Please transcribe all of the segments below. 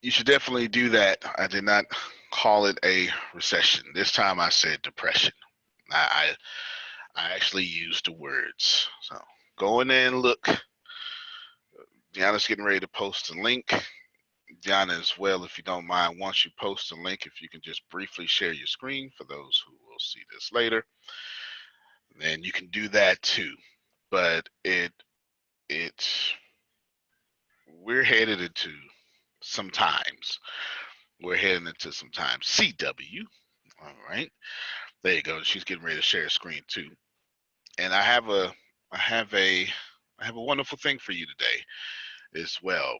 You should definitely do that. I did not call it a recession. This time I said depression. I I actually used the words. So go in there and look. Deanna's getting ready to post a link. Deanna as well, if you don't mind, once you post the link, if you can just briefly share your screen for those who will see this later, then you can do that too. But it's we're headed into sometimes. We're heading into sometimes CW. All right. There you go. She's getting ready to share a screen too. And I have a I have a wonderful thing for you today as well.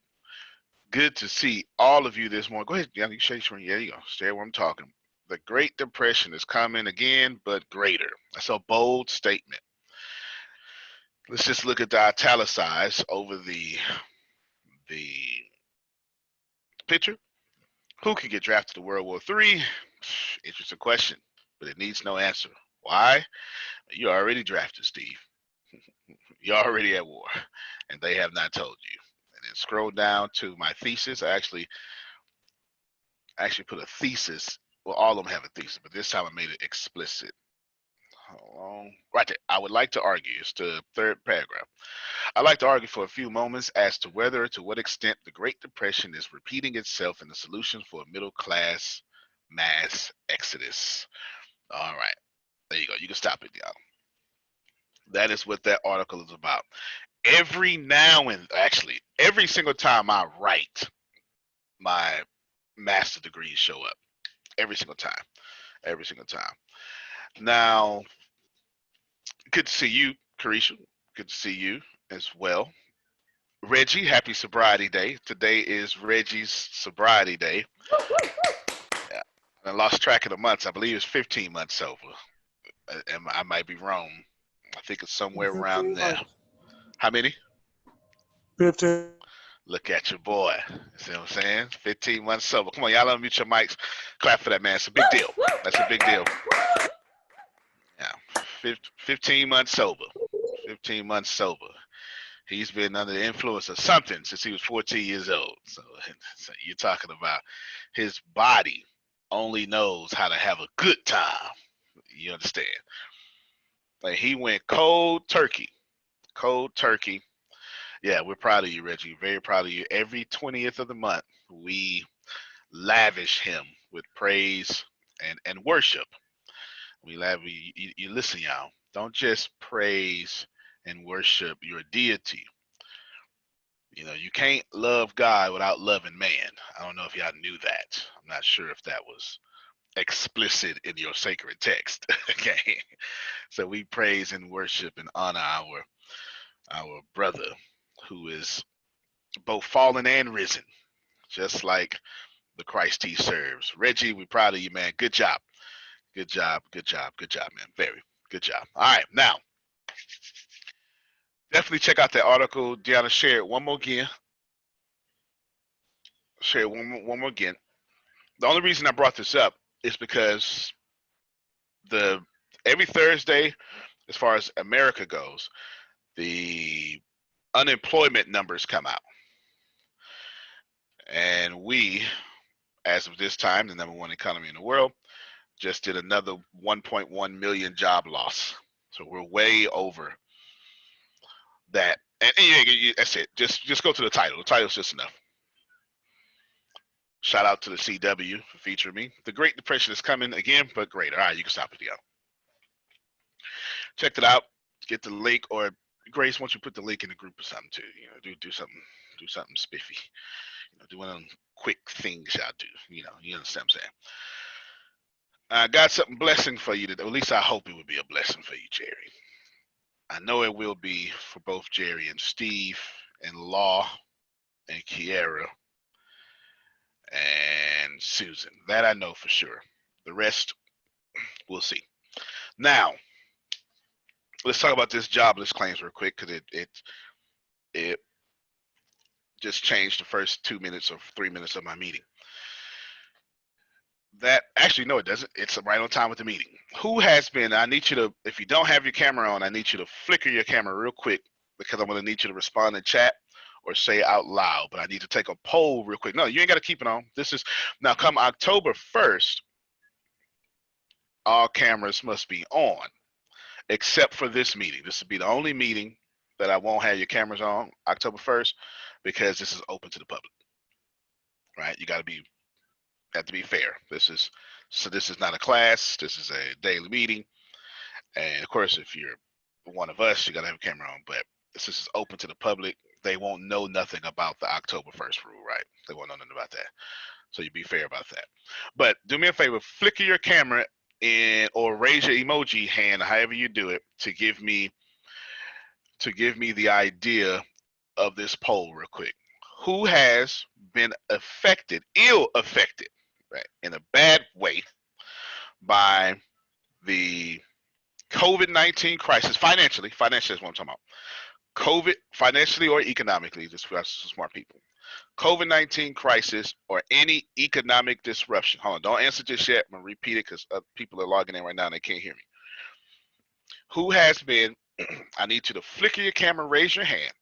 Good to see all of you this morning. Go ahead, yeah, you share your screen. There you go. Stay where I'm talking. The Great Depression is coming again, but greater. That's a bold statement. Let's just look at the italicized over the picture. Who could get drafted to World War III? Interesting question, but it needs no answer. Why? You're already drafted, Steve. You're already at war, and they have not told you. And then scroll down to my thesis. I actually put a thesis. Well, all of them have a thesis, but this time I made it explicit. Hold on. Right there. I would like to argue. It's the third paragraph. I'd like to argue for a few moments as to whether, to what extent, the Great Depression is repeating itself in the solutions for a middle class mass exodus. All right. There you go. You can stop it, y'all. That is what that article is about. Every now and actually, every single time I write, my master degrees show up. Every single time. Every single time. Now, good to see you, Carisha. Good to see you as well. Reggie, happy sobriety day. Today is Reggie's sobriety day. Yeah. I lost track of the months. I believe it's 15 months sober. I might be wrong. I think it's somewhere around 15 there. months. How many? 15 Look at your boy. See what I'm saying? 15 months sober. Come on, y'all unmute your mics. Clap for that, man. It's a big deal. That's a big deal. Yeah. 15 months sober. 15 months sober. He's been under the influence of something since he was 14 years old. So you're talking about his body only knows how to have a good time. You understand? Like he went cold turkey. Cold turkey. Yeah, we're proud of you, Reggie. Very proud of you. Every 20th of the month, we lavish him with praise and worship. You listen, y'all. Don't just praise and worship your deity. You know, you can't love God without loving man. I don't know if y'all knew that. I'm not sure if that was explicit in your sacred text. Okay. So we praise and worship and honor our brother who is both fallen and risen, just like the Christ he serves. Reggie, we're proud of you, man. Good job. Good job. Good job. Good job, man. Very good job. All right. Now, definitely check out that article. Deanna, share it one more again. Share it one more again. The only reason I brought this up is because the every Thursday, as far as America goes, the unemployment numbers come out. And we, as of this time, the number one economy in the world, just did another 1.1 million job loss. So we're way over that. And yeah, that's it. Just go to the title. The title's just enough. Shout out to the CW for featuring me. The Great Depression is coming again, but greater. All right, you can stop it, y'all. Check it out. Get the link, or Grace, once you put the link in the group or something too, you know, do something spiffy. You know, do one of them quick things y'all do. You understand what I'm saying. I got something blessing for you today. At least I hope it would be a blessing for you, Jerry. I know it will be for both Jerry and Steve and Law and Kiera and Susan. That I know for sure. The rest, we'll see. Now, let's talk about this jobless claims real quick because it just changed the first 2 minutes or 3 minutes of my meeting. That actually no, it doesn't. It's right on time with the meeting. Who has been? I need you to, if you don't have your camera on, I need you to flicker your camera real quick because I'm going to need you to respond in chat or say out loud, but I need to take a poll real quick. No, you ain't got to keep it on. This is now come October 1st, all cameras must be on except for this meeting. This will be the only meeting that I won't have your cameras on October 1st because this is open to the public, right? You got to have to be fair. This is not a class. This is a daily meeting. And of course, if you're one of us, you got to have a camera on, but this is open to the public. They won't know nothing about the October 1st rule, right? They won't know nothing about that. So you be fair about that. But do me a favor, flicker your camera or raise your emoji hand, however you do it, to give me the idea of this poll real quick. Who has been ill affected, right, in a bad way by the COVID-19 crisis, financially is what I'm talking about. COVID, financially or economically, just for us smart people. COVID-19 crisis or any economic disruption. Hold on, don't answer just yet. I'm gonna repeat it because people are logging in right now and they can't hear me. Who has been, I need you to flicker your camera, raise your hand.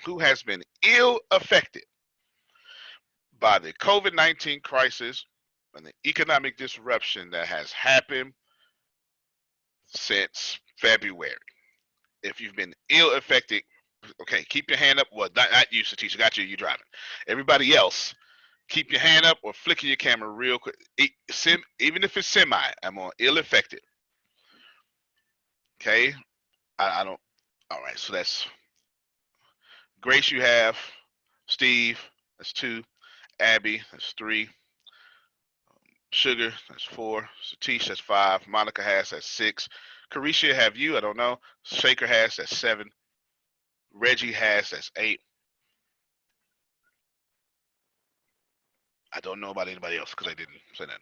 Who has been ill affected by the COVID-19 crisis and the economic disruption that has happened since February? If you've been ill affected, okay, keep your hand up. Well, not you, Satish, got you, driving. Everybody else, keep your hand up or flicker your camera real quick. Even if it's semi, I'm on ill affected. Okay, I don't, all right, so that's Grace, you have, Steve, that's 2, Abby, that's 3, Sugar, that's 4, Satish, that's 5, Monica has, that's 6, Carisha, have you, I don't know, Shaker has, that's 7, Reggie has, that's 8. I don't know about anybody else because I didn't say that.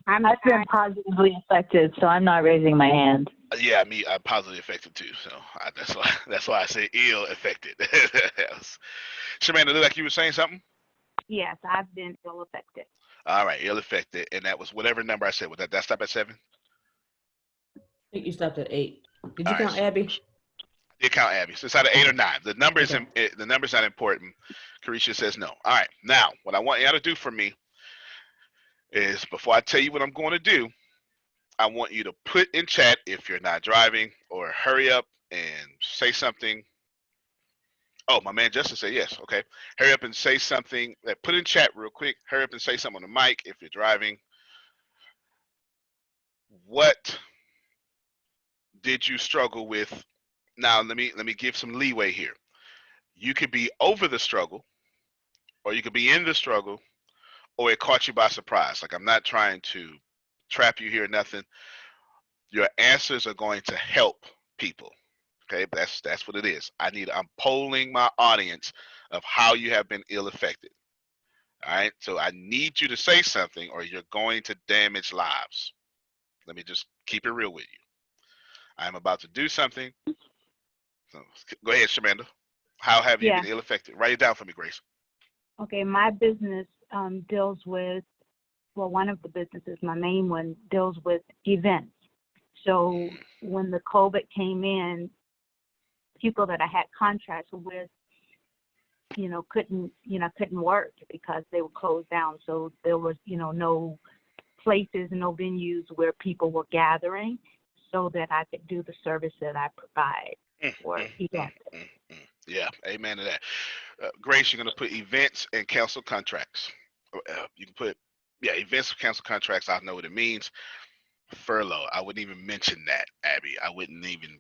I've been positively affected, so I'm not raising my hand. Yeah, I'm positively affected too, so that's why I say ill affected. Shamanda, look like you were saying something. Yes, I've been ill affected. All right, ill affected, and that was whatever number I said. Was that stop at 7? I think you stopped at 8. Did you All count right, Abby? I did count Abby. So it's either 8 or 9. The number is Okay. the number's not important. Carisha says no. All right, now what I want you to do for me is before I tell you what I'm going to do, I want you to put in chat if you're not driving or hurry up and say something. Oh, my man Justin said yes. Okay, hurry up and say something. Put in chat real quick. Hurry up and say something on the mic if you're driving. What did you struggle with? Now let me give some leeway here. You could be over the struggle, or you could be in the struggle, or it caught you by surprise. Like, I'm not trying to trap you here, nothing. Your answers are going to help people. Okay, that's what it is. I'm polling my audience of how you have been ill affected. All right, so I need you to say something or you're going to damage lives. Let me just keep it real with you. I'm about to do something. So go ahead, Shamanda. How have you been ill affected? Write it down for me, Grace. Okay, my business deals with, well, one of the businesses, my main one, deals with events. So when the COVID came in, people that I had contracts with, couldn't work because they were closed down. So there was, no places, no venues where people were gathering so that I could do the service that I provide for events. Yeah, amen to that. Grace, you're going to put events and cancel contracts. You can put, events and cancel contracts. I know what it means. Furlough, I wouldn't even mention that, Abby. I wouldn't even,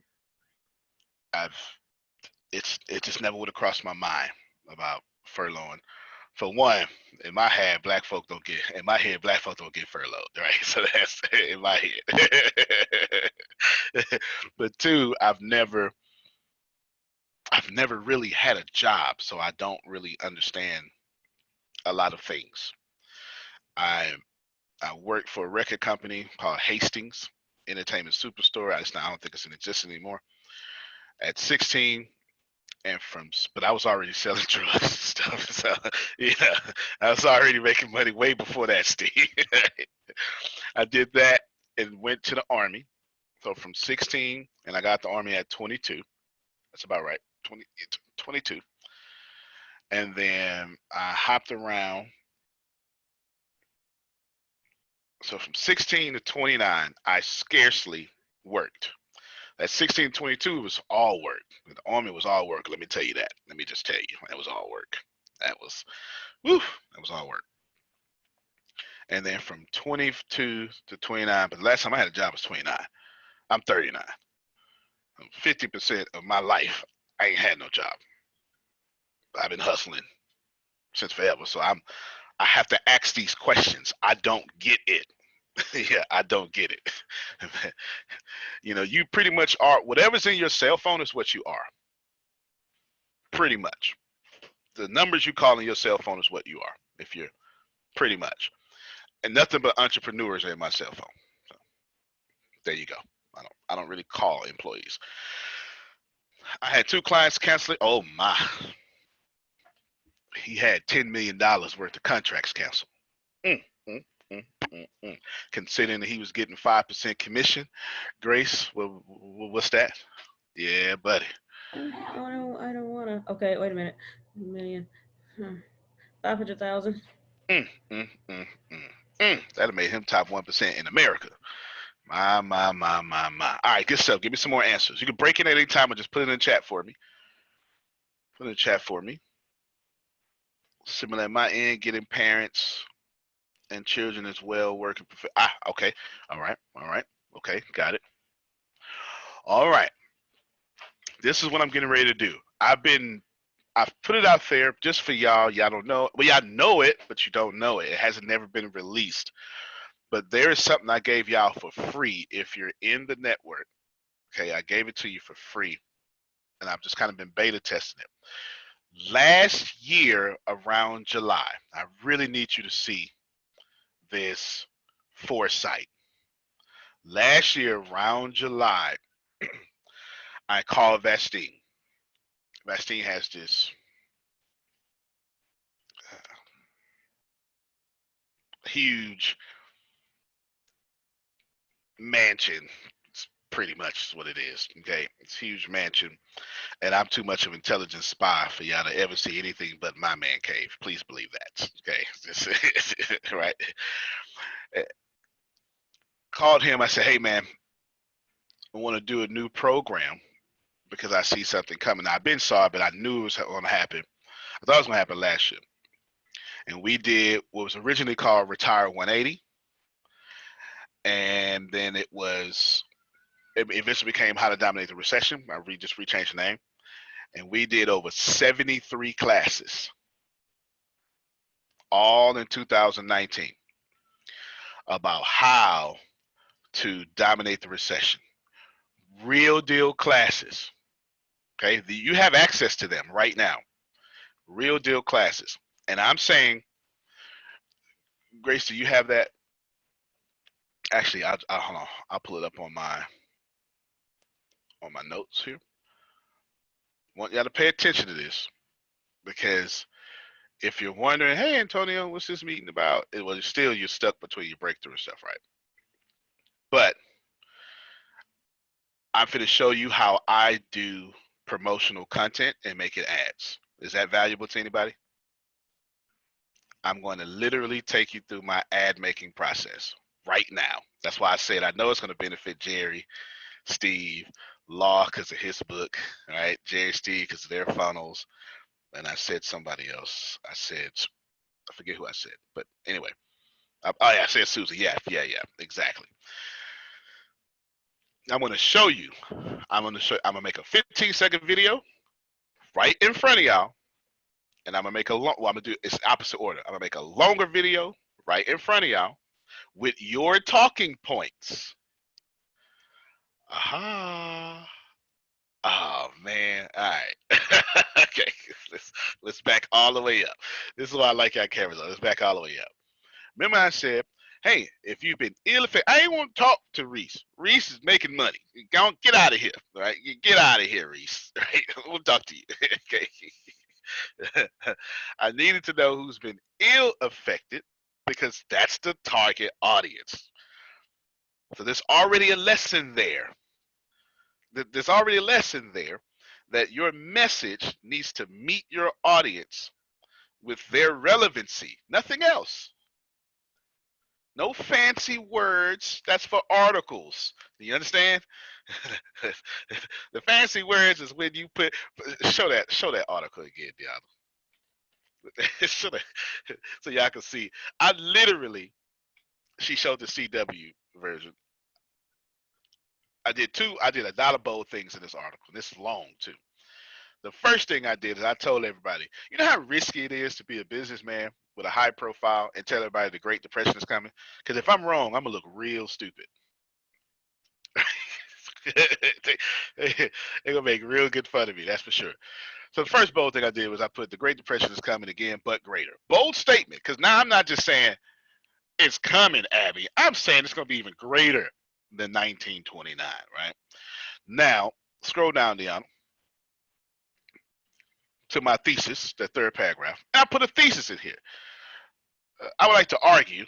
it just never would have crossed my mind about furloughing. For one, in my head, black folk don't get furloughed, right? So that's in my head. But 2, I've never really had a job, so I don't really understand a lot of things. I work for a record company called Hastings Entertainment Superstore. I don't think it's in existence anymore. At 16, but I was already selling drugs and stuff. So I was already making money way before that, Steve. I did that and went to the Army. So from 16, and I got the Army at 22. That's about right. 22. And then I hopped around. So from 16 to 29, I scarcely worked. That 16 to 22 was all work. The Army was all work. Let me tell you that. Let me just tell you, that was all work. That was, whew, that was all work. And then from 22 to 29, but the last time I had a job was 29. I'm 39. 50% of my life, I ain't had no job. I've been hustling since forever. So I have to ask these questions. I don't get it. Yeah, I don't get it. You know, you pretty much are, whatever's in your cell phone is what you are. Pretty much. The numbers you call in your cell phone is what you are, if you're pretty much. And nothing but entrepreneurs are in my cell phone. So there you go. I don't really call employees. I had 2 clients canceling. Oh my. He had $10 million worth of contracts canceled. Mm, mm, mm, mm, mm. Considering that he was getting 5% commission. Grace, what's that? Yeah, buddy. I don't want to. Okay, wait a minute. A million. 500,000. Mm, mm, mm, mm, mm. That'd have made him top 1% in America. My. All right, good stuff. Give me some more answers. You can break in at any time or just put it in the chat for me. Put it in the chat for me. Similar at my end, getting parents and children as well working. Okay. All right. Okay, got it. All right. This is what I'm getting ready to do. I've put it out there just for y'all. Y'all don't know. Well, y'all know it, but you don't know it. It hasn't never been released. But there is something I gave y'all for free if you're in the network. Okay, I gave it to you for free, and I've just kind of been beta testing it. Last year around July, I really need you to see this foresight. Last year around July, I called Vastine. Vastine has this huge mansion. It's pretty much what it is. Okay, it's a huge mansion, and I'm too much of an intelligent spy for y'all to ever see anything but my man cave. Please believe that. Okay, right. Called him. I said, "Hey man, I want to do a new program because I see something coming." I've been saw it, but I knew it was going to happen. I thought it was going to happen last year, and we did what was originally called Retire 180, and then it eventually became How to Dominate the Recession. I just rechanged the name, and we did over 73 classes, all in 2019, about how to dominate the recession. Real deal classes. Okay, you have access to them right now. Real deal classes, and I'm saying, Grace, do you have that? Actually, I'll hold on. I'll pull it up on my notes here. I want y'all to pay attention to this, because if you're wondering, hey Antonio, what's this meeting about? Still you're stuck between your breakthrough and stuff, right? But I'm going to show you how I do promotional content and make it ads. Is that valuable to anybody? I'm going to literally take you through my ad making process right now. That's why I said I know it's going to benefit Jerry, Steve, Law because of his book, right? Jerry, Steve because of their funnels. And I said somebody else. I forget who I said, but anyway. I said Susan. Yeah, exactly. I'm going to show you. I'm going to make a 15-second video right in front of y'all, and I'm going to make I'm going to do it's opposite order. I'm going to make a longer video right in front of y'all with your talking points. Aha. Oh man. All right. Okay. Let's back all the way up. This is why I like our cameras on. Let's back all the way up. Remember I said, hey, if you've been ill-affected, I ain't want to talk to Reese. Reese is making money. Get out of here, right? Get out of here, Reese. Right? We'll talk to you. Okay. I needed to know who's been ill-affected because that's the target audience. So there's already a lesson there. There's already a lesson there that your message needs to meet your audience with their relevancy, nothing else. No fancy words. That's for articles. Do you understand? The fancy words is when you put show that article again, Deanna. Show that, so y'all can see. I literally, she showed the CW version. I did a lot of bold things in this article. This is long too. The first thing I did is I told everybody, you know how risky it is to be a businessman with a high profile and tell everybody the Great Depression is coming? Because if I'm wrong, I'm gonna look real stupid. They're gonna make real good fun of me, that's for sure. So the first bold thing I did was I put the Great Depression is coming again, but greater. Bold statement, because now I'm not just saying it's coming, Abby. I'm saying it's gonna be even greater than 1929, right? Now, scroll down, Deanna, to my thesis, the third paragraph. And I put a thesis in here. I would like to argue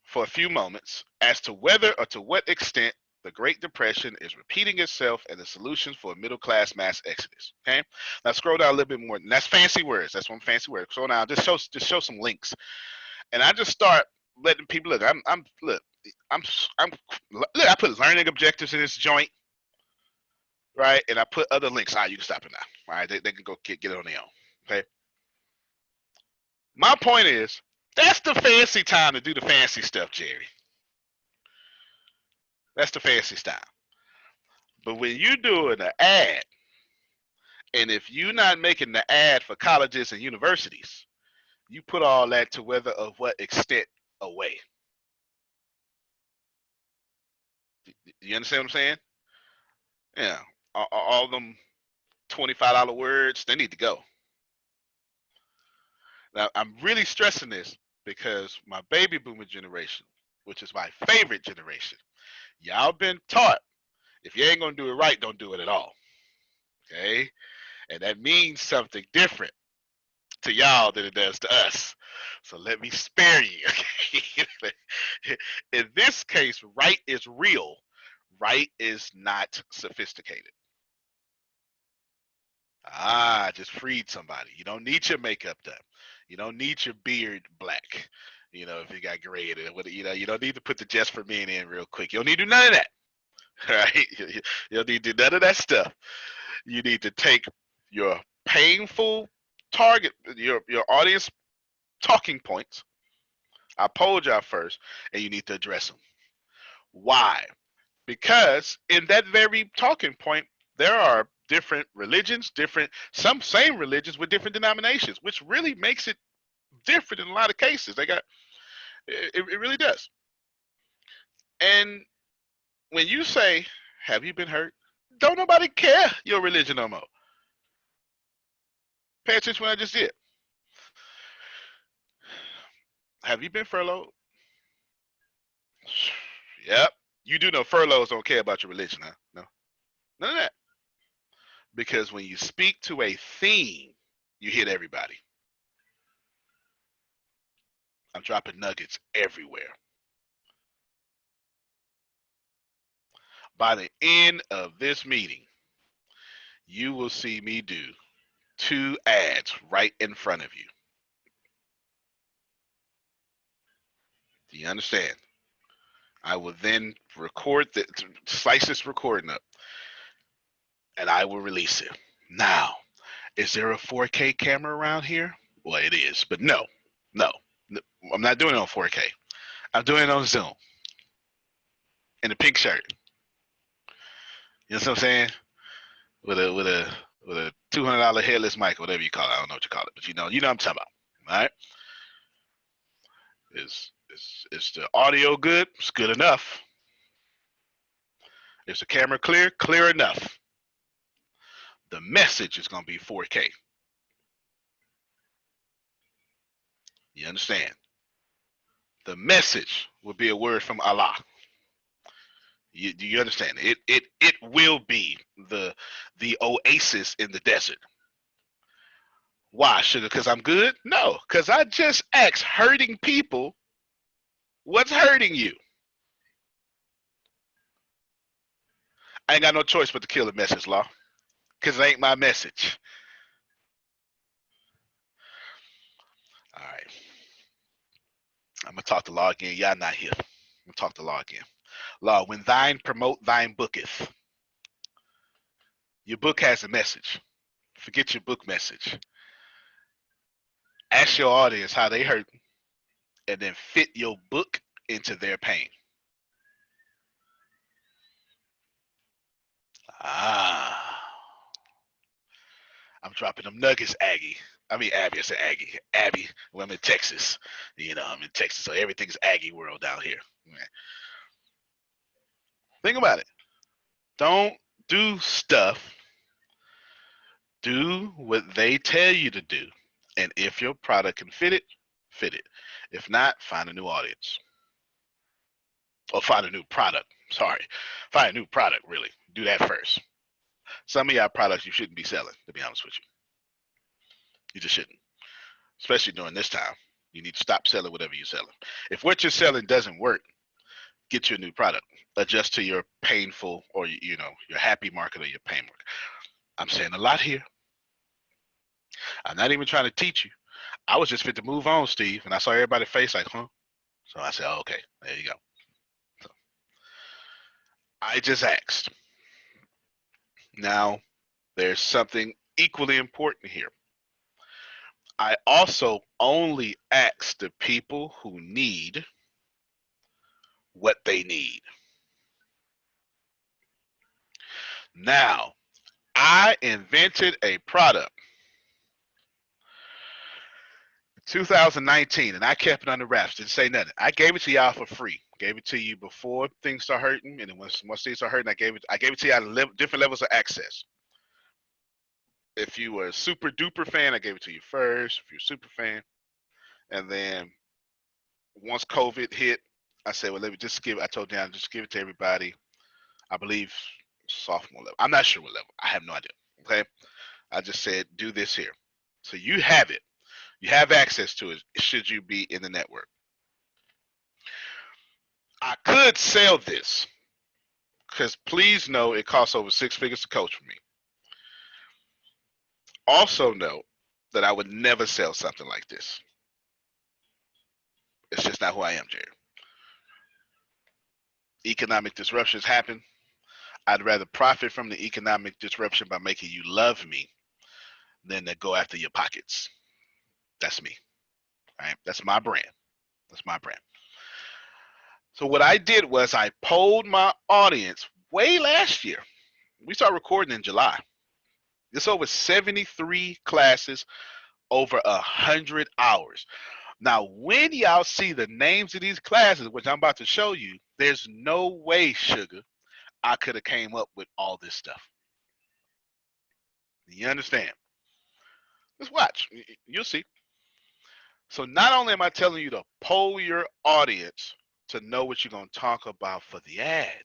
for a few moments as to whether or to what extent the Great Depression is repeating itself and the solutions for a middle-class mass exodus. Okay, now scroll down a little bit more. And that's fancy words. That's one fancy word. Scroll down. Just show some links, and I just start letting people look. Look. Look. I put learning objectives in this joint, right? And I put other links. All right, you can stop it now. All right, they can go get it on their own. Okay. My point is, that's the fancy time to do the fancy stuff, Jerry. That's the fancy style. But when you're doing an ad, and if you're not making the ad for colleges and universities, you put all that to whether of what extent away. You understand what I'm saying? Yeah. All them $25 words, they need to go. Now, I'm really stressing this because my baby boomer generation, which is my favorite generation, y'all been taught if you ain't gonna do it right, don't do it at all. Okay? And that means something different to y'all than it does to us. So let me spare you. Okay? In this case, right is real. Right is not sophisticated. I just freed somebody. You don't need your makeup done. You don't need your beard black. You know, if you got gray in it, you don't need to put the just for men in real quick. You don't need to do none of that. Right? You don't need to do none of that stuff. You need to take your painful target, your audience talking points. I polled y'all first, and you need to address them. Why? Because in that very talking point, there are different religions, some same religions with different denominations, which really makes it different in a lot of cases. It really does. And when you say, have you been hurt? Don't nobody care your religion no more. Pay attention to what I just did. Have you been furloughed? Yep. You do know furloughs don't care about your religion, huh? No. None of that. Because when you speak to a theme, you hit everybody. I'm dropping nuggets everywhere. By the end of this meeting, you will see me do 2 ads right in front of you. Do you understand? I will then slice this recording up, and I will release it. Now, is there a 4K camera around here? Well, it is, but no, I'm not doing it on 4K. I'm doing it on Zoom in a pink shirt. You know what I'm saying? With a $200 headless mic, whatever you call it. I don't know what you call it, but you know what I'm talking about. All right? Is the audio good? It's good enough. Is the camera clear? Clear enough. The message is gonna be 4K. You understand? The message will be a word from Allah. Do you understand? It will be the oasis in the desert. Why? Sugar, because I'm good? No, because I just asked hurting people, what's hurting you? I ain't got no choice but to kill the message, Law, because it ain't my message. I'm gonna talk to law again. Y'all not here. I'm gonna talk to law again. Law, when thine promote, thine booketh. Your book has a message. Forget your book message. Ask your audience how they hurt, and then fit your book into their pain. Ah, I'm dropping them nuggets, Aggie. I mean Abby. I said Aggie. Abby. Well, I'm in Texas. I'm in Texas, so everything's Aggie world down here. Think about it. Don't do stuff. Do what they tell you to do, and if your product can fit it, fit it. If not, find a new audience or find a new product. Sorry, find a new product. Really, do that first. Some of y'all products you shouldn't be selling. To be honest with you, you just shouldn't. Especially during this time, you need to stop selling whatever you're selling. If what you're selling doesn't work, get you a new product. Adjust to your painful or your happy market or your pain market. I'm saying a lot here. I'm not even trying to teach you. I was just fit to move on, Steve, and I saw everybody's face like, huh? So I said, oh, okay, there you go. So I just asked. Now, there's something equally important here. I also only ask the people who need what they need. Now, I invented a product 2019, and I kept it under wraps. Didn't say nothing. I gave it to y'all for free. Gave it to you before things start hurting, and then once things start hurting, I gave it to y'all at different levels of access. If you were a super duper fan, I gave it to you first. If you're a super fan, and then once COVID hit, I said, well, let me just give. I told Dan, just give it to everybody. I believe sophomore level. I'm not sure what level. I have no idea. Okay, I just said do this here, so you have it. You have access to it. Should you be in the network? I could sell this because please know it costs over 6 figures to coach for me. Also know that I would never sell something like this. It's just not who I am, Jerry. Economic disruptions happen. I'd rather profit from the economic disruption by making you love me than to go after your pockets. That's me. Right? That's my brand. That's my brand. So what I did was I polled my audience way last year. We started recording in July. It's over 73 classes, over 100 hours. Now, when y'all see the names of these classes, which I'm about to show you, there's no way, sugar, I could have came up with all this stuff. You understand? Just watch. You'll see. So not only am I telling you to poll your audience to know what you're going to talk about for the ad,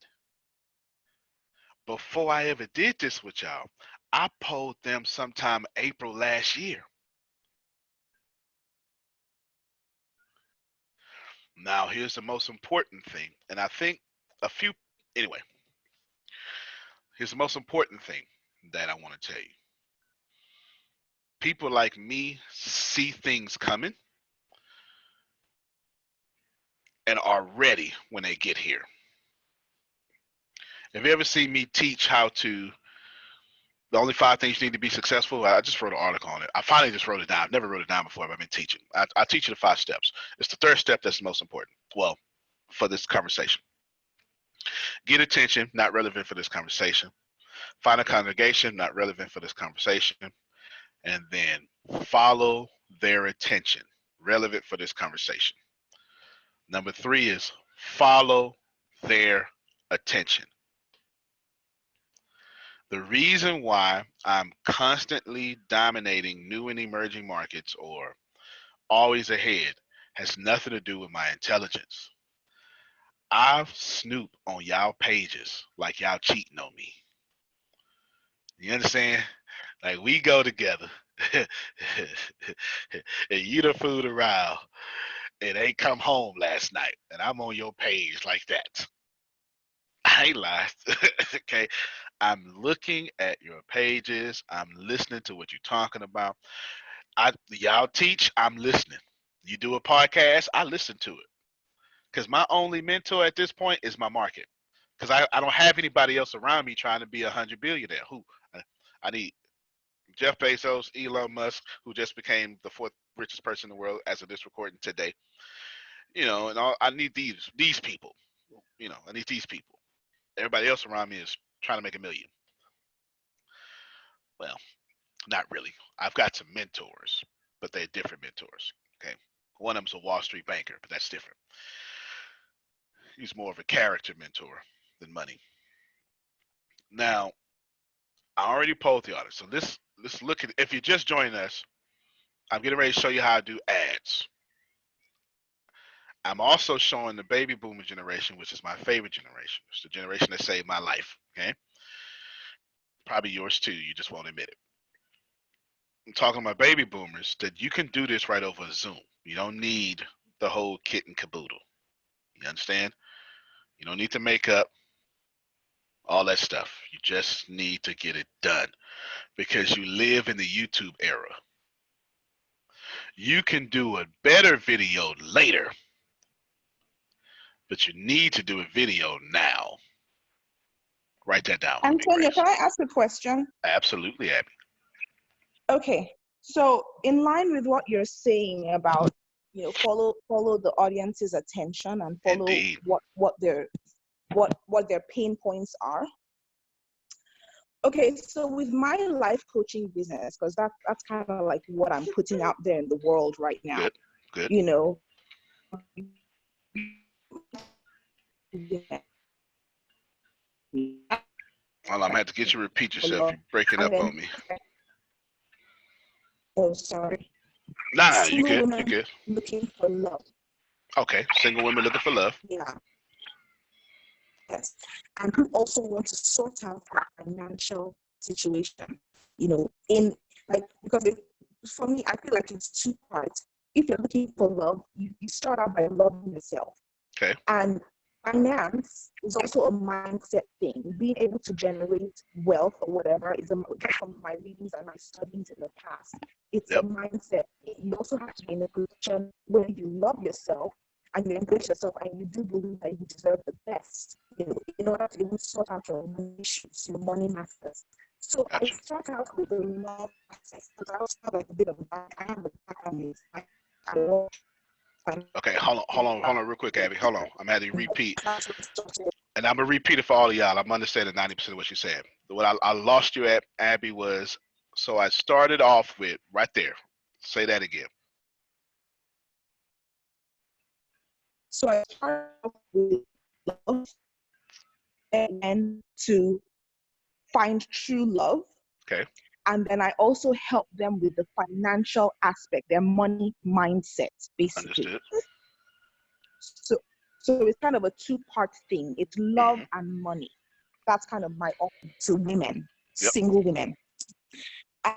before I ever did this with y'all, I polled them sometime April last year. Now, here's the most important thing, and I think anyway, here's the most important thing that I want to tell you. People like me see things coming and are ready when they get here. Have you ever seen me teach the only 5 things you need to be successful? I just wrote an article on it. I finally just wrote it down. I've never wrote it down before, but I've been teaching. I teach you the 5 steps. It's the 3rd step that's the most important. Well, for this conversation. Get attention, not relevant for this conversation. Find a congregation, not relevant for this conversation. And then follow their attention, relevant for this conversation. Number 3 is follow their attention. The reason why I'm constantly dominating new and emerging markets or always ahead has nothing to do with my intelligence. I've snooped on y'all pages like y'all cheating on me. You understand? Like we go together and you done fooled around and ain't come home last night and I'm on your page like that. I ain't lying. Okay. I'm looking at your pages. I'm listening to what you're talking about. Y'all teach, I'm listening. You do a podcast, I listen to it. Because my only mentor at this point is my market. Because I don't have anybody else around me trying to be 100 billionaire. Who I need Jeff Bezos, Elon Musk, who just became the fourth richest person in the world as of this recording today. And I need these people. I need these people. Everybody else around me is trying to make $1 million. Well, not really. I've got some mentors, but they're different mentors. Okay, one of them's a Wall Street banker, but that's different. He's more of a character mentor than money. Now, I already polled the audience, so let's look at. If you're just joining us, I'm getting ready to show you how to do ads. I'm also showing the baby boomer generation, which is my favorite generation. It's the generation that saved my life. Okay, probably yours too. You just won't admit it. I'm talking about baby boomers that you can do this right over Zoom. You don't need the whole kit and caboodle. You understand? You don't need to make up all that stuff. You just need to get it done because you live in the YouTube era. You can do a better video later, but you need to do a video now. Write that down. Antonio, can I ask a question? Absolutely, Abby. Okay, so in line with what you're saying about, follow the audience's attention and follow Indeed. what their pain points are. Okay, so with my life coaching business, because that's kind of like what I'm putting out there in the world right now. Good. Well, I'm gonna have to get you to repeat yourself. You're breaking up on me. Oh, sorry. Nah, you good. You good. Looking for love. Okay, single women looking for love. Yeah. Yes, and who also want to sort out their financial situation, because for me, I feel like it's two parts. If you're looking for love, you start out by loving yourself. Okay. And finance is also a mindset thing. Being able to generate wealth or whatever is from my readings and my studies in the past. It's a mindset. You also have to be in a position where you love yourself and you embrace yourself and you do believe that you deserve the best, in order to even sort out your money issues, your money matters. So I start out with the love aspect because I also have like a bit of a back. I have a back on this. Okay, hold on real quick, Abby. Hold on. I'm having to repeat. And I'm going to repeat it for all of y'all. I'm understanding 90% of what you said. What I lost you at, Abby, was, so I started off with, right there. Say that again. So I started off with love and to find true love. Okay. And then I also help them with the financial aspect, their money mindset, basically. Understood. So it's kind of a two-part thing. It's love and money. That's kind of my offer to women, single women.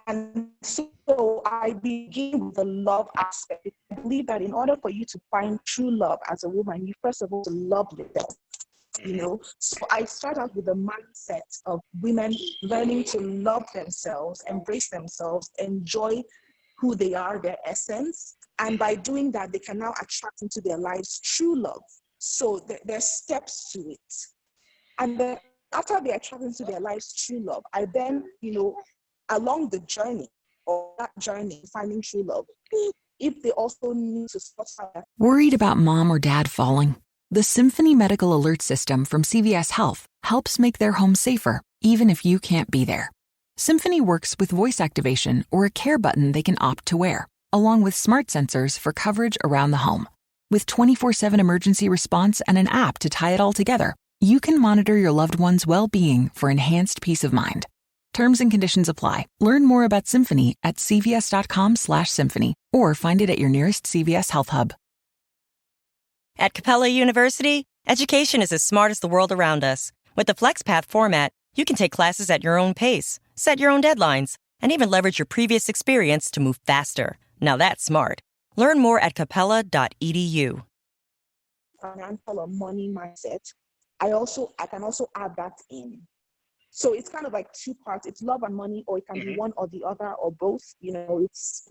And so I begin with the love aspect. I believe that in order for you to find true love as a woman, you first of all love yourself. So I start out with the mindset of women learning to love themselves, embrace themselves, enjoy who they are, their essence. And by doing that, they can now attract into their lives true love. So there's steps to it. And then after they attract into their lives true love, I then, along the journey or that journey, finding true love, if they also need to sort out. Worried about mom or dad falling? The Symphony Medical Alert System from CVS Health helps make their home safer, even if you can't be there. Symphony works with voice activation or a care button they can opt to wear, along with smart sensors for coverage around the home. With 24/7 emergency response and an app to tie it all together, you can monitor your loved one's well-being for enhanced peace of mind. Terms and conditions apply. Learn more about Symphony at cvs.com/symphony or find it at your nearest CVS Health Hub. At Capella University, education is as smart as the world around us. With the FlexPath format, you can take classes at your own pace, set your own deadlines, and even leverage your previous experience to move faster. Now that's smart. Learn more at capella.edu. Financial or money mindset. I can also add that in. So it's kind of like two parts. It's love and money, or it can be one or the other or both. It's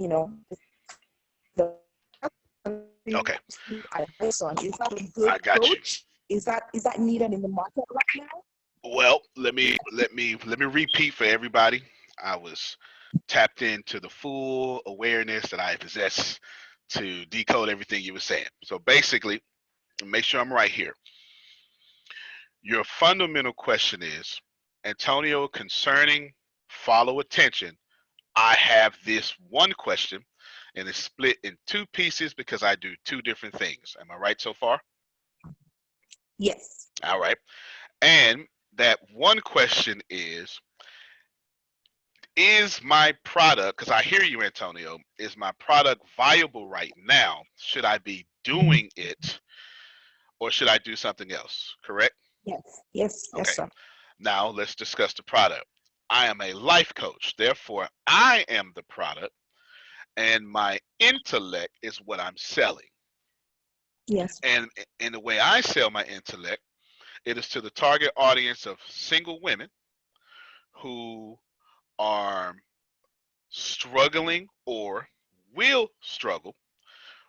Okay, seek advice on. Is that a good I got you. approach? Is that needed in the market right now? Well, let me repeat for everybody. I was tapped into the full awareness that I possess to decode everything you were saying. So basically, make sure I'm right here. Your fundamental question is, Antonio, concerning follow attention, I have this one question and it's split in two pieces because I do two different things. Am I right so far? Yes. All right. And that one question is my product, because I hear you, Antonio, is my product viable right now? Should I be doing it or should I do something else? Correct? Yes. Yes. Yes, Okay. sir. Now let's discuss the product. I am a life coach. Therefore, I am the product and my intellect is what I'm selling. Yes. And in the way I sell my intellect, it is to the target audience of single women who are struggling or will struggle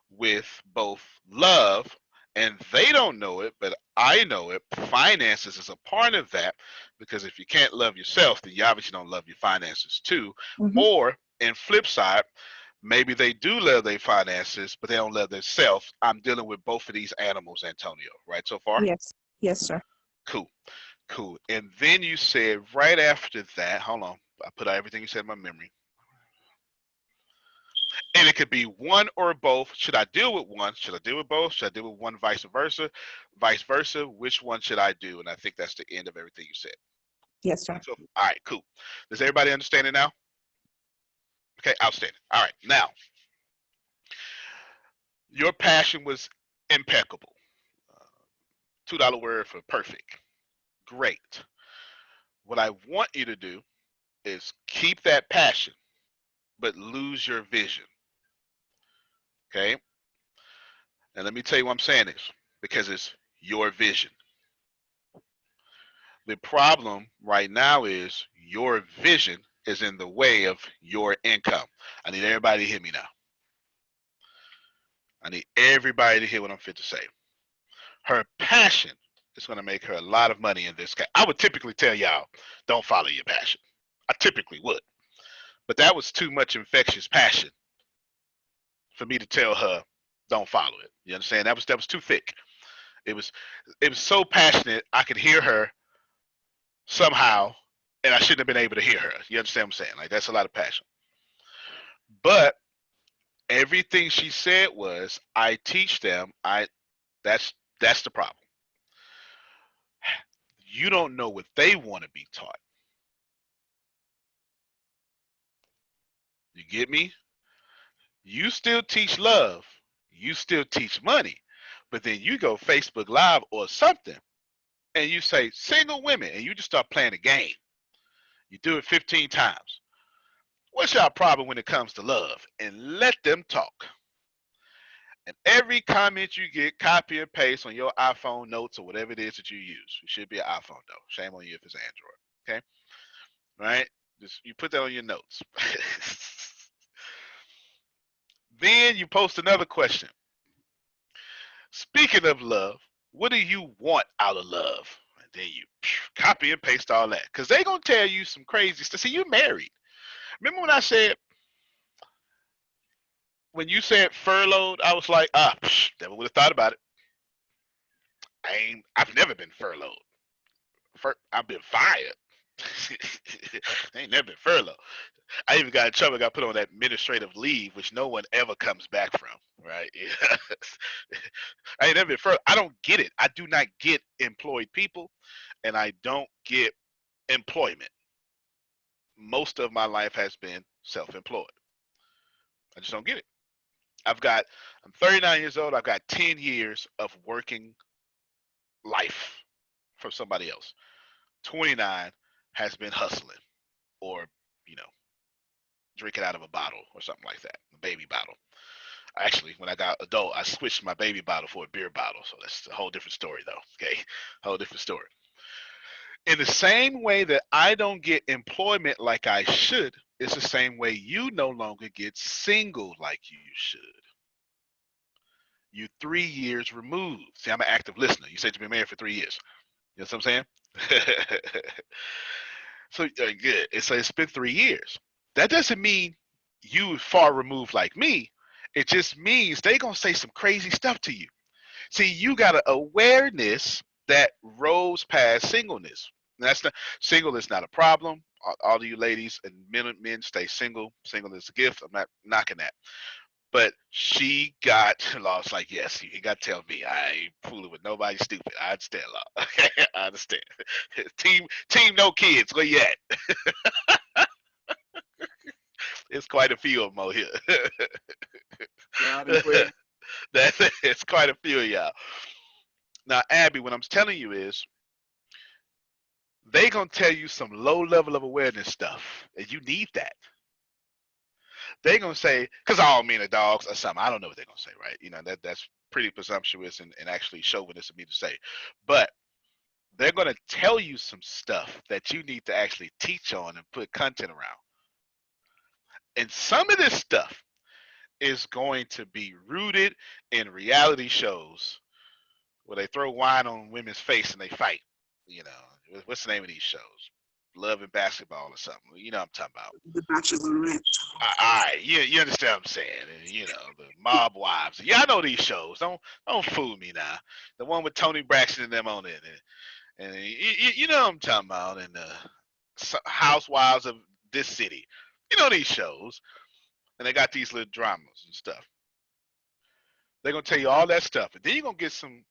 with both love, and they don't know it, but I know it. Finances is a part of that, because if you can't love yourself, then you obviously don't love your finances too. Mm-hmm. Or, in flip side, maybe they do love their finances, but they don't love themselves. I'm dealing with both of these animals, Antonio, right so far? Yes. Yes, sir. Cool. Cool. And then you said right after that, hold on, I put out everything you said in my memory. And it could be one or both. Should I deal with one? Should I deal with both? Should I deal with one vice versa? Vice versa, which one should I do? And I think that's the end of everything you said. Yes, sir. So, all right, cool. Does everybody understand it now? Okay, outstanding. All right, now, your passion was impeccable. $2 word for perfect. Great. What I want you to do is keep that passion, but lose your vision. Okay? And let me tell you why I'm saying this, because it's your vision. The problem right now is your vision is in the way of your income. I need everybody to hear me now. I need everybody to hear what I'm fit to say. Her passion is going to make her a lot of money in this case. I would typically tell y'all, don't follow your passion. I typically would. But that was too much infectious passion for me to tell her, don't follow it. You understand? That was too thick. It was so passionate, I could hear her somehow, and I shouldn't have been able to hear her. You understand what I'm saying? Like, that's a lot of passion. But everything she said was, I teach them. That's the problem. You don't know what they want to be taught. You get me? You still teach love. You still teach money. But then you go Facebook Live or something, and you say single women, and you just start playing a game. You do it 15 times. What's your problem when it comes to love? And let them talk. And every comment you get, copy and paste on your iPhone notes or whatever it is that you use. It should be an iPhone though. Shame on you if it's Android. Okay? Right? Just you put that on your notes. Then you post another question. Speaking of love, what do you want out of love? And then you copy and paste all that. Because they're going to tell you some crazy stuff. See, you're married. Remember when I said, when you said furloughed, I was like, never would have thought about it. I've never been furloughed. I've been fired. I ain't never been furloughed. I even got in trouble. I got put on that administrative leave, which no one ever comes back from. Right? I ain't never been furloughed. I don't get it. I do not get employed people, and I don't get employment. Most of my life has been self-employed. I just don't get it. I'm 39 years old. I've got 10 years of working life from somebody else. 29 has been hustling or, drinking out of a bottle or something like that, a baby bottle. Actually, when I got adult, I switched my baby bottle for a beer bottle. So that's a whole different story though. Okay. Whole different story. In the same way that I don't get employment like I should, it's the same way you no longer get single like you should. you 3 years removed. See, I'm an active listener. You said you've been married for 3 years. You know what I'm saying? So good. So it's been 3 years. That doesn't mean you far removed like me. It just means they gonna say some crazy stuff to you. See, you got an awareness that rose past singleness. That's not single is not a problem. All of you ladies and men stay single. Single is a gift. I'm not knocking that. But she got lost. Like, yes, you got to tell me. I ain't fooling with nobody stupid. I understand, law. I understand. Team, no kids. Where you at? It's quite a few of them out here. Loud and clear. It's quite a few of y'all. Now, Abby, what I'm telling you is they gonna tell you some low level of awareness stuff, and you need that. They gonna say, because all men are dogs or something. I don't know what they're gonna say, right? You know, that's pretty presumptuous and actually chauvinist of me to say. But they're gonna tell you some stuff that you need to actually teach on and put content around. And some of this stuff is going to be rooted in reality shows where they throw wine on women's face and they fight. You know, what's the name of these shows? Love and Basketball or something. You know what I'm talking about. The Bachelorette. All right, you understand what I'm saying? And, you know, the Mob Wives. Yeah, I know these shows. Don't fool me now. The one with Tony Braxton and them on it, and you know what I'm talking about. And Housewives of this city. You know these shows, and they got these little dramas and stuff. They're gonna tell you all that stuff, and then you're gonna get some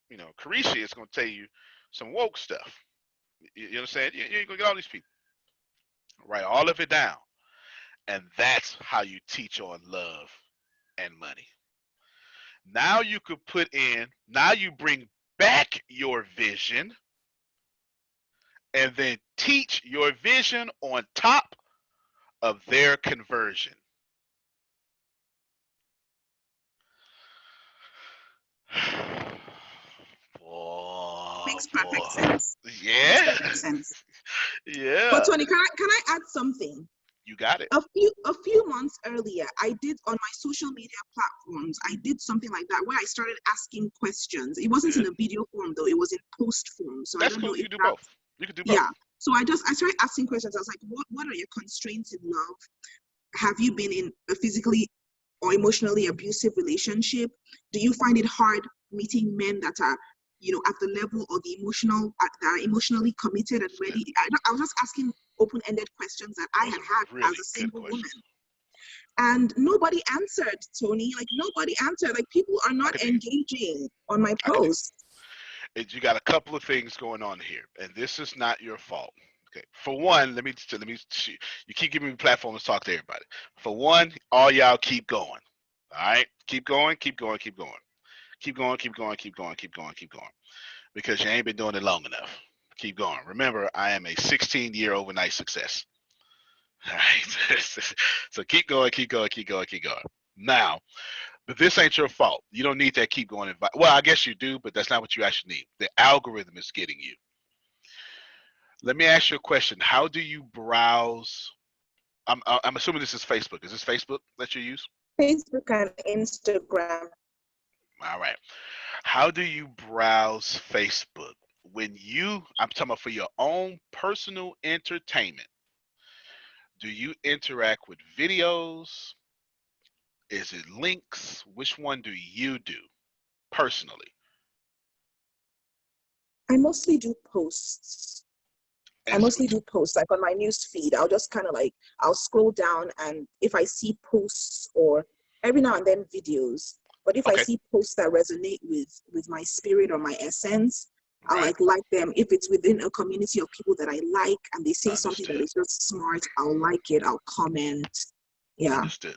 you know, Carisha is gonna tell you some woke stuff. You understand? You're gonna get all these people. Write all of it down. And that's how you teach on love and money. Now you could put in, now you bring back your vision and then teach your vision on top of their conversion. Makes perfect sense. Yeah. Makes perfect sense. Yeah. But Tony, can I add something? You got it. A few months earlier, I did on my social media platforms, I did something like that where I started asking questions. It wasn't in a video form though, it was in post form. So That's I don't cool. know You if can do that, both. You can do both. yeah. So I started asking questions. I was like, what are your constraints in love? Have you been in a physically or emotionally abusive relationship? Do you find it hard meeting men that are, you know, at the level or the emotional, that are emotionally committed and ready? I was just asking open-ended questions that I had really as a single good woman. And nobody answered, Tony. Like, nobody answered. Like, people are not engaging on my posts. You got a couple of things going on here, and this is not your fault. Okay. For one, let me. You keep giving me a platform to talk to everybody. For one, all y'all keep going. All right, keep going, keep going, keep going, keep going, keep going, keep going, keep going, keep going, because you ain't been doing it long enough. Keep going. Remember, I am a 16-year overnight success. All right. So keep going, keep going, keep going, keep going. Now, but this ain't your fault. You don't need that keep going. Well, I guess you do, but that's not what you actually need. The algorithm is getting you. Let me ask you a question. How do you browse? I'm assuming this is Facebook. Is this Facebook that you use? Facebook and Instagram. All right. How do you browse Facebook? I'm talking about for your own personal entertainment. Do you interact with videos? Is it links? Which one do you do personally? I mostly do posts. I mostly do posts, like on my news feed. I'll just kind of like, I'll scroll down, and if I see posts, or every now and then videos, but if I see posts that resonate with my spirit or my essence, I'll like them. If it's within a community of people that I like and they say something that is just smart, I'll like it, I'll comment. Yeah. Understood.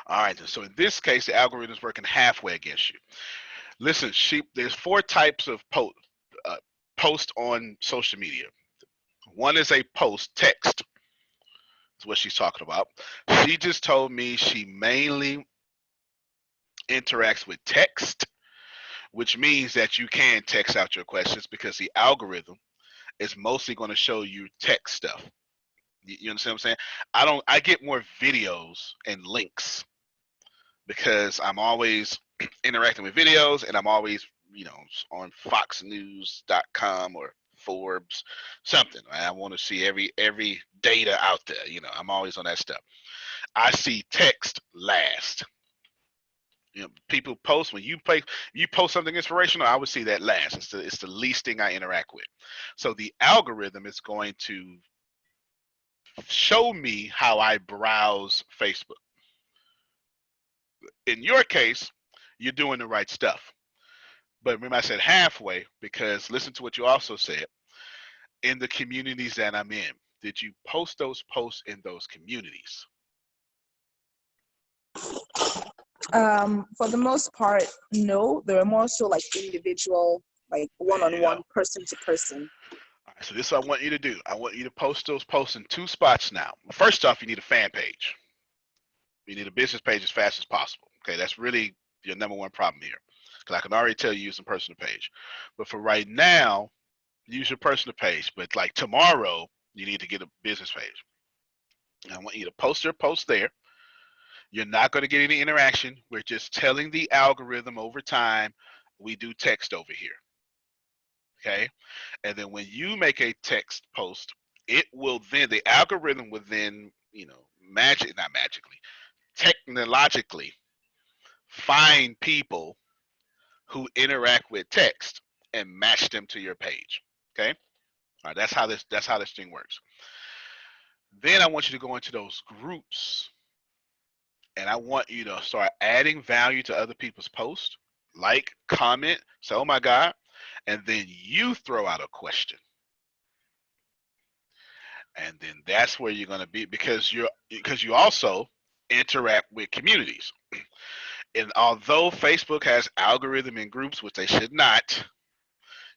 All right. So in this case, the algorithm is working halfway against you. Listen, there's 4 types of post on social media. One is a post text. That's what she's talking about. She just told me she mainly interacts with text, which means that you can text out your questions because the algorithm is mostly going to show you text stuff. You understand what I'm saying? I get more videos and links because I'm always interacting with videos, and I'm always, on foxnews.com or Forbes, something. Right? I want to see every data out there. I'm always on that stuff. I see text last. People post when you post something inspirational. I would see that last. It's the least thing I interact with. So the algorithm is going to show me how I browse Facebook. In your case, you're doing the right stuff. But remember, I said halfway, because listen to what you also said. In the communities that I'm in, did you post those posts in those communities? For the most part, no. There are more so like individual, like one-on-one, person to person. All right, so this is what I want you to do. I want you to post those posts in two spots now. First off, you need a fan page. You need a business page as fast as possible. Okay, that's really your number one problem here. Because I can already tell you use a personal page. But for right now, use your personal page. But like tomorrow, you need to get a business page. And I want you to post your post there. You're not going to get any interaction. We're just telling the algorithm over time, we do text over here. Okay. And then when you make a text post, it will then, the algorithm will then, not magically, technologically find people who interact with text and match them to your page. Okay. All right. That's how this thing works. Then I want you to go into those groups, and I want you to start adding value to other people's posts, like, comment, say, oh my God, and then you throw out a question. And then that's where you're going to be, because you also interact with communities. And although Facebook has algorithm in groups, which they should not,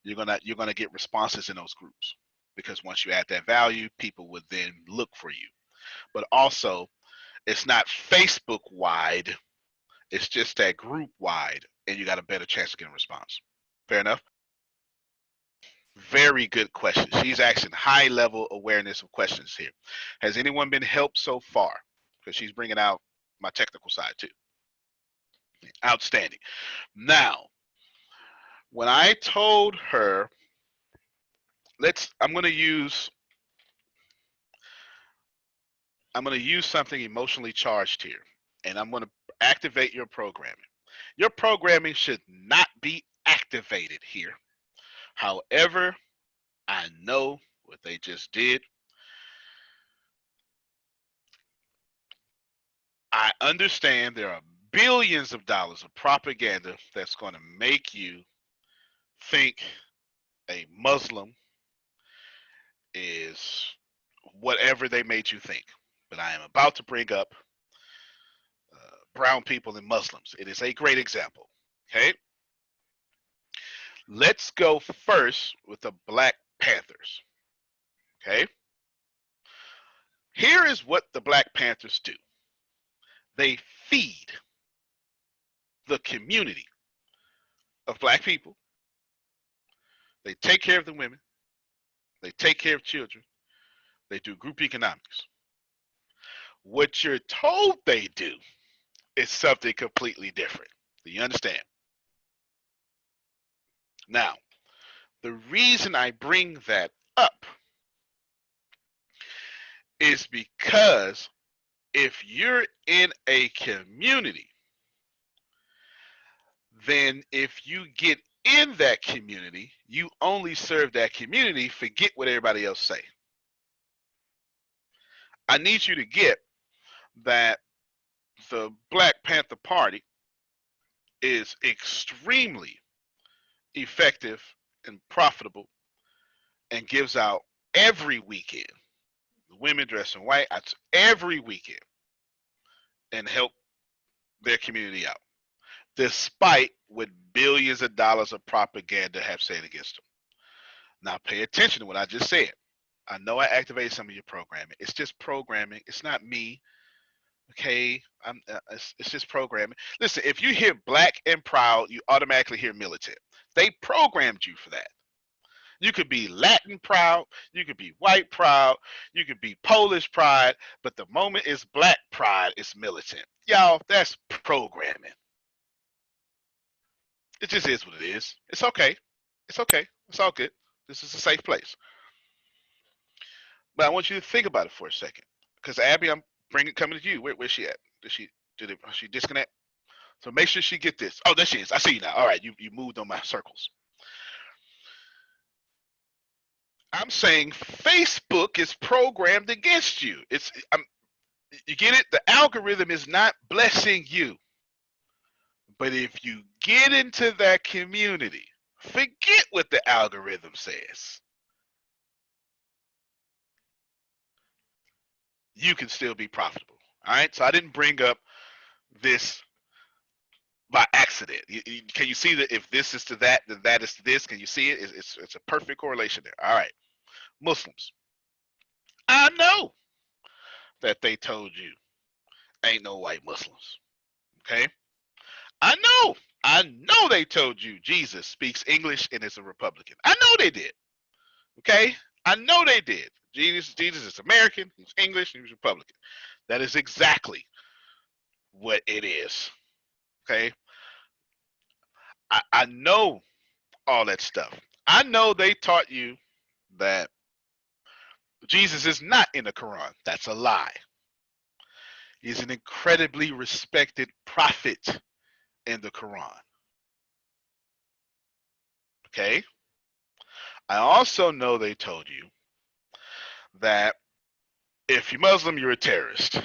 you're gonna get responses in those groups, because once you add that value, people would then look for you. But also, it's not Facebook wide, it's just that group wide, and you got a better chance of getting a response. Fair enough? Very good question. She's asking high level awareness of questions here. Has anyone been helped so far? Because she's bringing out my technical side too. Outstanding. Now, when I told her, I'm going to use something emotionally charged here, and I'm going to activate your programming. Your programming should not be activated here. However, I know what they just did. I understand there are billions of dollars of propaganda that's going to make you think a Muslim is whatever they made you think. But I am about to bring up brown people and Muslims. It is a great example. Okay. Let's go first with the Black Panthers. Okay. Here is what the Black Panthers do. They feed the community of black people. They take care of the women. They take care of children. They do group economics. What you're told they do is something completely different. Do you understand? Now, the reason I bring that up is because if you're in a community, then if you get in that community, you only serve that community, forget what everybody else say. I need you to get that the Black Panther Party is extremely effective and profitable and gives out every weekend. The women dressed in white, that's every weekend, and help their community out, despite what billions of dollars of propaganda have said against them. Now pay attention to what I just said. I know I activated some of your programming. It's just programming. It's not me. Okay, it's just programming. Listen, if you hear black and proud, you automatically hear militant. They programmed you for that. You could be Latin proud, you could be white proud, you could be Polish pride, but the moment it's black pride, it's militant. Y'all, that's programming. It just is what it is. It's okay. It's okay. It's all good. This is a safe place. But I want you to think about it for a second. Because Abby, I'm coming to you. Where's she at? Did she disconnect? So make sure she get this. Oh, there she is. I see you now. All right, you moved on my circles. I'm saying Facebook is programmed against you. You get it? The algorithm is not blessing you. But if you get into that community, forget what the algorithm says. You can still be profitable. All right. So I didn't bring up this by accident. Can you see that if this is to that, then that is to this? Can you see it? It's a perfect correlation there. All right. Muslims. I know that they told you ain't no white Muslims. Okay. I know they told you Jesus speaks English and is a Republican. I know they did. Okay. I know they did. Jesus is American, he's English, and he's Republican. That is exactly what it is. Okay. I know all that stuff. I know they taught you that Jesus is not in the Quran. That's a lie. He's an incredibly respected prophet in the Quran. Okay. I also know they told you that if you're Muslim, you're a terrorist.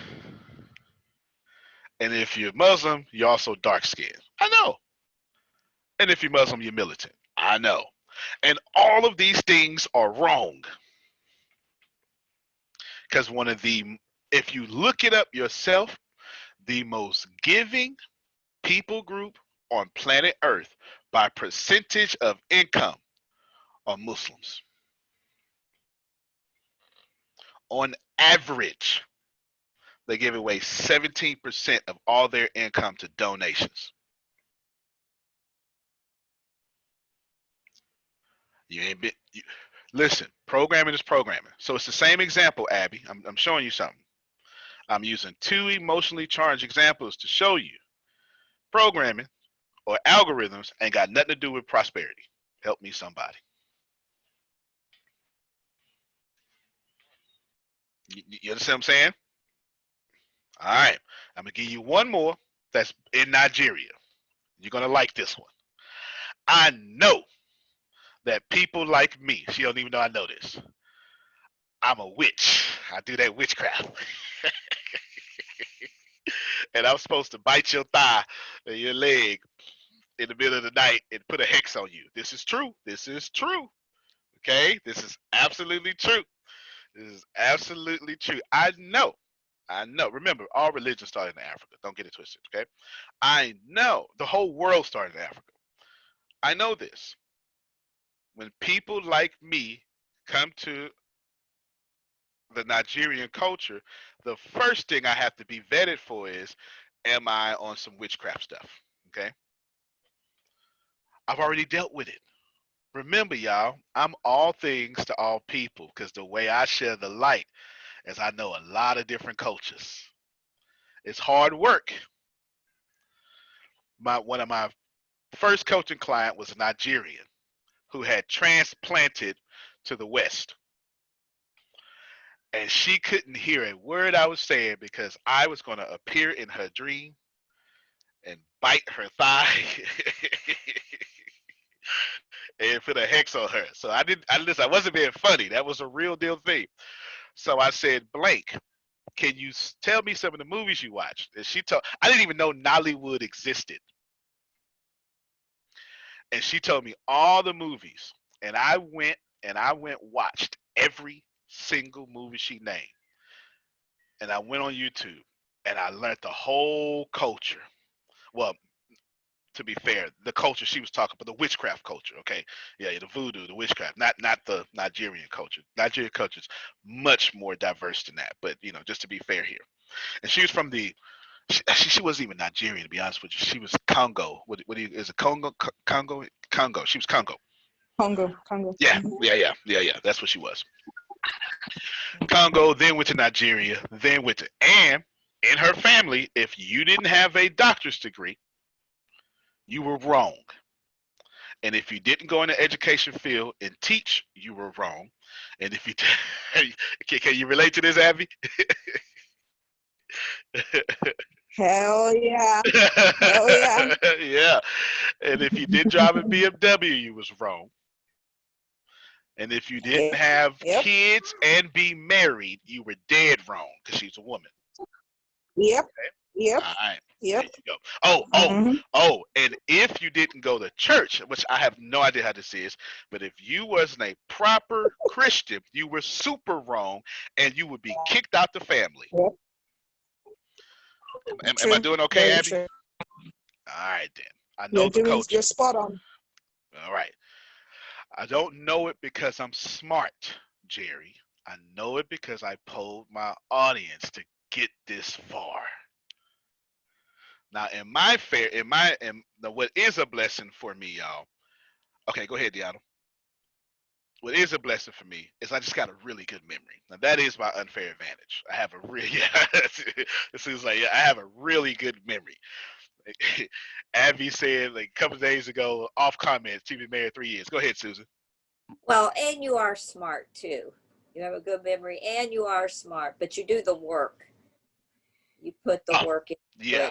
And if you're Muslim, you're also dark skinned. I know. And if you're Muslim, you're militant. I know. And all of these things are wrong. Because if you look it up yourself, the most giving people group on planet Earth by percentage of income are Muslims. On average, they give away 17% of all their income to donations. Listen, programming is programming. So it's the same example, Abby. I'm showing you something. I'm using two emotionally charged examples to show you programming or algorithms ain't got nothing to do with prosperity. Help me somebody. You understand what I'm saying? All right. I'm going to give you one more that's in Nigeria. You're going to like this one. I know that people like me, she don't even know I know this. I'm a witch. I do that witchcraft. And I'm supposed to bite your thigh or your leg in the middle of the night and put a hex on you. This is true. This is true. Okay? This is absolutely true. This is absolutely true. I know. Remember, all religions started in Africa. Don't get it twisted, okay? I know. The whole world started in Africa. I know this. When people like me come to the Nigerian culture, the first thing I have to be vetted for is, am I on some witchcraft stuff? Okay? I've already dealt with it. Remember, y'all, I'm all things to all people because the way I share the light is I know a lot of different cultures. It's hard work. One of my first coaching client was a Nigerian who had transplanted to the West. And she couldn't hear a word I was saying because I was going to appear in her dream and bite her thigh and put a hex on her. So I wasn't being funny. That was a real deal thing. So I said, Blank, can you tell me some of the movies you watched? And I didn't even know Nollywood existed. And she told me all the movies. And I went watched every single movie she named. And I went on YouTube and I learned the whole culture. Well, to be fair, the culture she was talking about, the witchcraft culture, okay? Yeah, the voodoo, the witchcraft, not the Nigerian culture. Nigerian culture is much more diverse than that, but just to be fair here. And she was from she wasn't even Nigerian, to be honest with you. She was Congo. Is it Congo? Congo. She was Congo. Congo. Yeah, yeah. That's what she was. Congo, then went to Nigeria, then went to, and in her family, if you didn't have a doctor's degree, you were wrong. And if you didn't go in the education field and teach, you were wrong. And if you can you relate to this, Abby? Hell yeah. Hell yeah. Yeah. And if you did drive a BMW, you was wrong. And if you didn't have kids and be married, you were dead wrong because she's a woman. Yep. Okay? Yep. All right. Yep. There you go. Oh, and if you didn't go to church, which I have no idea how this is, but if you wasn't a proper Christian, you were super wrong and you would be kicked out the family. Yep. Am I doing okay, Very Abby? true. All right, then. I know the coach. You're spot on. All right. I don't know it because I'm smart, Jerry. I know it because I polled my audience to get this far. Now, what is a blessing for me, y'all? Okay, go ahead, Deanna. What is a blessing for me is I just got a really good memory. Now, that is my unfair advantage. I have a really, it seems like I have a really good memory. Abby said like a couple of days ago, off comments, she's been married 3 years. Go ahead, Susan. Well, and you are smart too. You have a good memory and you are smart, but you do the work. You put the work in. Yeah.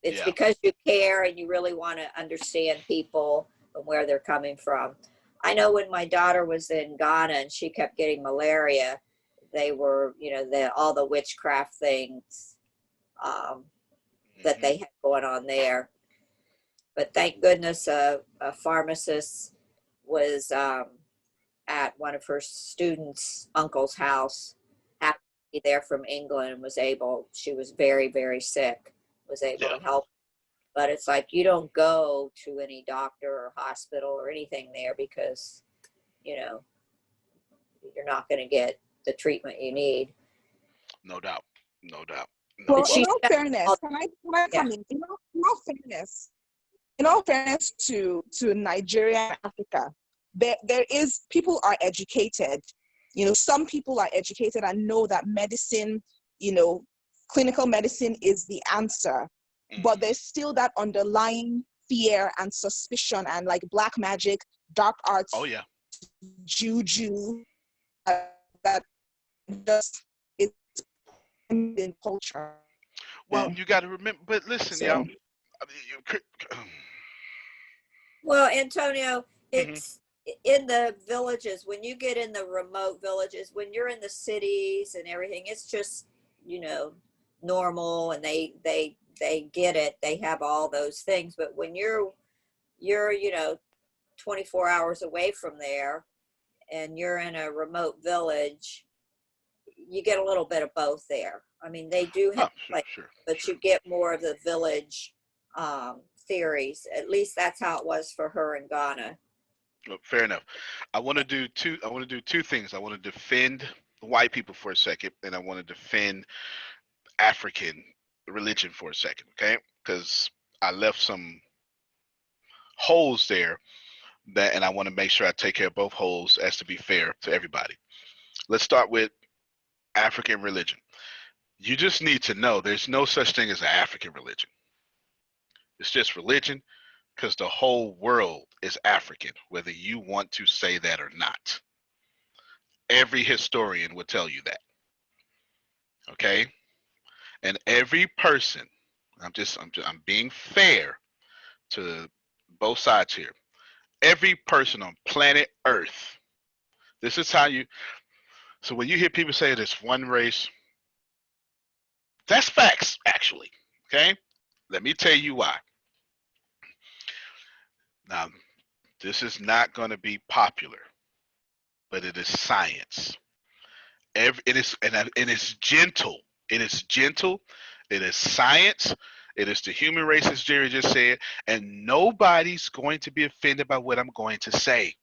It's because you care and you really want to understand people and where they're coming from. I know when my daughter was in Ghana and she kept getting malaria, they were, all the witchcraft things that they had going on there. But thank goodness a pharmacist was at one of her students' uncle's house, happened to be there from England and was able, she was very, very sick, was able to help. But it's like you don't go to any doctor or hospital or anything there because, you're not going to get the treatment you need. No doubt. Well, in all fairness, can I come in? In all fairness to Nigeria and Africa, there is, people are educated. Some people are educated and know that medicine, clinical medicine is the answer. But there's still that underlying fear and suspicion and like black magic, dark arts, juju, that just it's in culture. Well, you got to remember, but listen, y'all. Well, Antonio, it's in the villages, when you get in the remote villages, when you're in the cities and everything, it's just, normal and they get it. They have all those things. But when you're 24 hours away from there and you're in a remote village, you get a little bit of both there. I mean, they do have but you get more of the village theories. At least that's how it was for her in Ghana. Well, fair enough. I want to do two things. I want to defend white people for a second, and I want to defend African religion for a second, okay? Because I left some holes there and I want to make sure I take care of both holes as to be fair to everybody. Let's start with African religion. You just need to know there's no such thing as an African religion. It's just religion because the whole world is African, whether you want to say that or not. Every historian would tell you that. Okay? And every person, I'm being fair to both sides here. Every person on planet Earth, this is how so when you hear people say there's one race, that's facts, actually. Okay? Let me tell you why. Now, this is not going to be popular, but it is science. It is gentle. It is gentle. It is science. It is the human race, as Jerry just said, and nobody's going to be offended by what I'm going to say.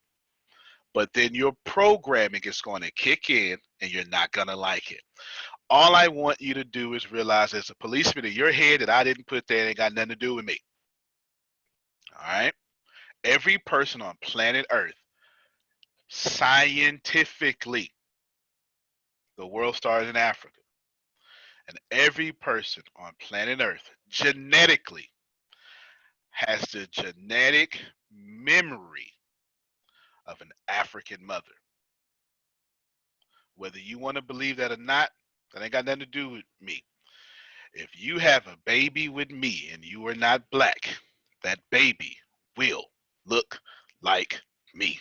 But then your programming is going to kick in, and you're not going to like it. All I want you to do is realize there's a policeman in your head that I didn't put there and ain't got nothing to do with me. All right? Every person on planet Earth Scientifically, the world started in Africa. And every person on planet Earth genetically has the genetic memory of an African mother. Whether you want to believe that or not, that ain't got nothing to do with me. If you have a baby with me and you are not black, that baby will look like me.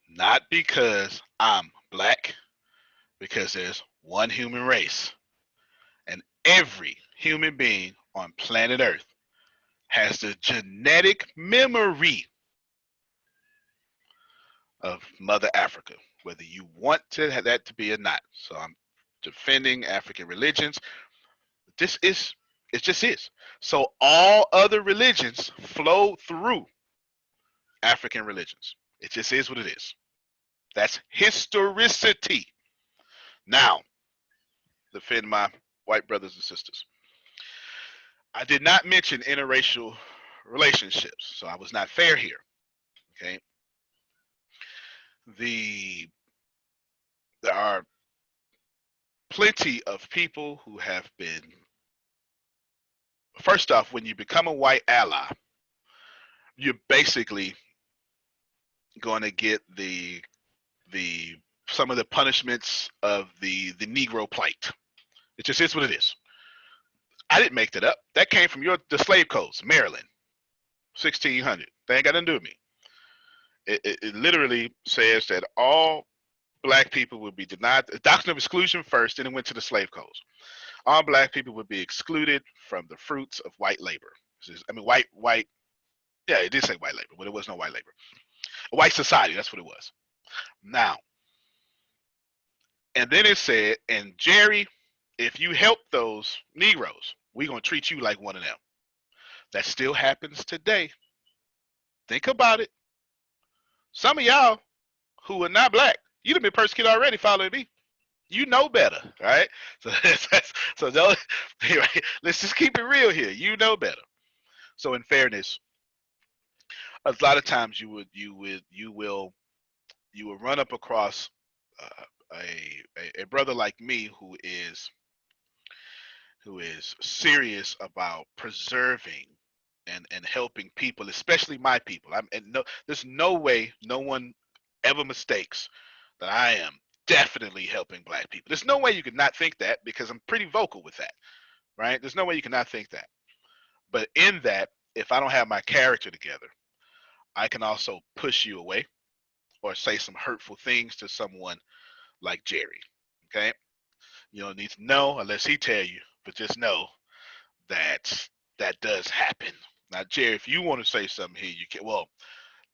Not because I'm black, because there's one human race. And every human being on planet Earth has the genetic memory of Mother Africa, whether you want to have that to be or not. So I'm defending African religions. This is, it just is. So all other religions flow through African religions. It just is what it is. That's historicity. Now, defend my white brothers and sisters. I did not mention interracial relationships, so I was not fair here. Okay. There are plenty of people who have been, first off, when you become a white ally, you're basically going to get the some of the punishments of the Negro plight. It just is what it is. I didn't make that up. That came from the slave codes, Maryland, 1600. They ain't got nothing to do with me. It literally says that all black people would be denied the doctrine of exclusion first, then it went to the slave codes. All black people would be excluded from the fruits of white labor. I mean, white. Yeah, it did say white labor, but it was no white labor. A white society, that's what it was. Now, and then it said, and Jerry, if you help those Negroes, we're going to treat you like one of them. That still happens today. Think about it. Some of y'all who are not black, you'd have been persecuted already following me. You know better, right? So don't, right? Let's just keep it real here. You know better. So in fairness, a lot of times you will run up across a brother like me who is serious about preserving and helping people, especially my people. There's no way no one ever mistakes that I am definitely helping black people. There's no way you could not think that, because I'm pretty vocal with that, right? There's no way you can not think that. But in that, if I don't have my character together, I can also push you away or say some hurtful things to someone like Jerry. Okay? You don't need to know unless he tell you, but just know that that does happen. Now, Jerry, if you want to say something here, you can. Well,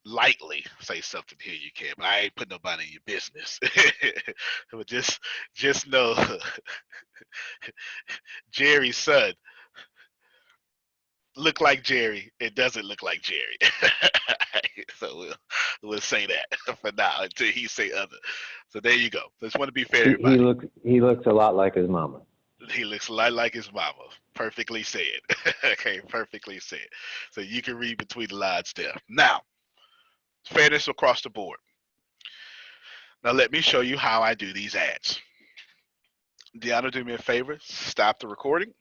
lightly say something here, you can. But I ain't putting nobody in your business. But just know, Jerry's son look like Jerry. It doesn't look like Jerry. So we'll say that for now until he say other. So there you go. Just want to be fair to everybody. He looks a lot like his mama. He looks a lot like his mama. Perfectly said. Okay, perfectly said. So you can read between the lines there. Now, fairness across the board. Now let me show you how I do these ads. Deanna, do me a favor. Stop the recording.